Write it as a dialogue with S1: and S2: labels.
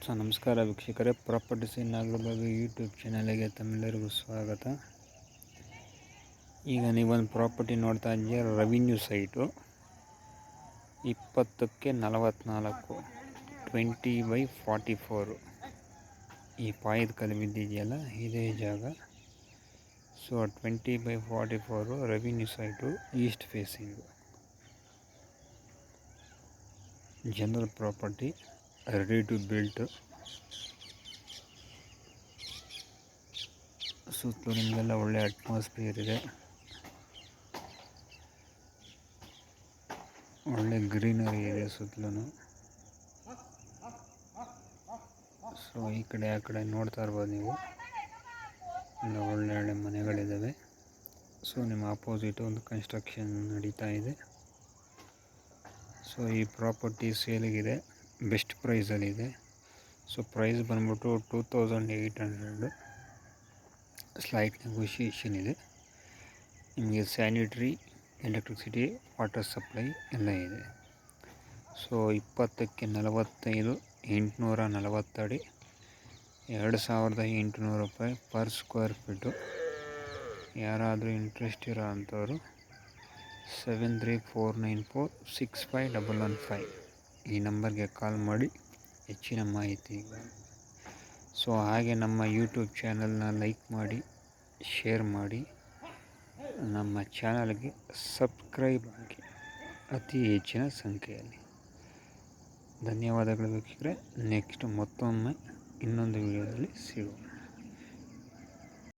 S1: So ನಮಸ್ಕಾರ ವೀಕ್ಷಕರೇ, properties ಇನ್ Nagarbhavi YouTube ಚಾನಲ್ಗೆ ತಮ್ಮೆಲ್ಲರಿಗೂ ಸ್ವಾಗತ. ಈಗ ನೀವೊಂದು ಪ್ರಾಪರ್ಟಿ ನೋಡ್ತಾ ಇದ್ದೀಯ, ರೆವಿನ್ಯೂ ಸೈಟು 20ಕ್ಕೆ 44, 20/44. ಈ ಪಾಯದ ಕಲ್ಲು ಬಿದ್ದಿದೆಯಲ್ಲ, ಇದೇ ಜಾಗ. So 20/44 revenue site, east facing, general property, ready to built. ಸುತ್ತಲೂ ನಿಮಗೆಲ್ಲ ಒಳ್ಳೆ ಅಟ್ಮಾಸ್ಫಿಯರ್ ಇದೆ, ಒಳ್ಳೆ ಗ್ರೀನರಿ ಇದೆ ಸುತ್ತಲೂ. ಸೊ ಈ ಕಡೆ ಆ ಕಡೆ ನೋಡ್ತಾ ಇರ್ಬೋದು ನೀವು, ಎಲ್ಲ ಒಳ್ಳೆ ಮನೆಗಳಿದ್ದಾವೆ. ಸೊ ನಿಮ್ಮ ಆಪೋಸಿಟ್ ಒಂದು ಕನ್ಸ್ಟ್ರಕ್ಷನ್ ನಡೀತಾ ಇದೆ. ಸೊ ಈ ಪ್ರಾಪರ್ಟಿ ಸೇಲಿಗಿದೆ, ಬೆಸ್ಟ್ ಪ್ರೈಸಲ್ಲಿದೆ. ಸೊ ಪ್ರೈಸ್ ಬಂದ್ಬಿಟ್ಟು 2800, ಸ್ಲೈಟ್ ನೆಗೋಷಿಯೇಷನ್ ಇದೆ. ನಿಮಗೆ ಸ್ಯಾನಿಟ್ರಿ, ಎಲೆಕ್ಟ್ರಿಸಿಟಿ, ವಾಟರ್ ಸಪ್ಲೈ ಎಲ್ಲ ಇದೆ. ಸೊ 20ಕ್ಕೆ 45, 840 ಅಡಿ, 2800 ರೂಪಾಯಿ ಪರ್ ಸ್ಕ್ವೇರ್ ಫೀಟು. ಯಾರಾದರೂ ಇಂಟ್ರೆಸ್ಟ್ ಇರೋ ಅಂಥವ್ರು 7349465115 ಈ ನಂಬರ್ಗೆ ಕಾಲ್ ಮಾಡಿ ಹೆಚ್ಚಿನ ಮಾಹಿತಿ. ಸೊ ಹಾಗೆ ನಮ್ಮ ಯೂಟ್ಯೂಬ್ ಚಾನಲ್ನ ಲೈಕ್ ಮಾಡಿ, ಶೇರ್ ಮಾಡಿ, ನಮ್ಮ ಚಾನಲ್ಗೆ ಸಬ್ಸ್ಕ್ರೈಬ್ ಆಗಿ ಅತಿ ಹೆಚ್ಚಿನ ಸಂಖ್ಯೆಯಲ್ಲಿ. ಧನ್ಯವಾದಗಳು ವೀಕ್ಷಕರೇ. ನೆಕ್ಸ್ಟ್ ಮತ್ತೊಮ್ಮೆ ಇನ್ನೊಂದು ವಿಡಿಯೋದಲ್ಲಿ ಸಿಗೋಣ.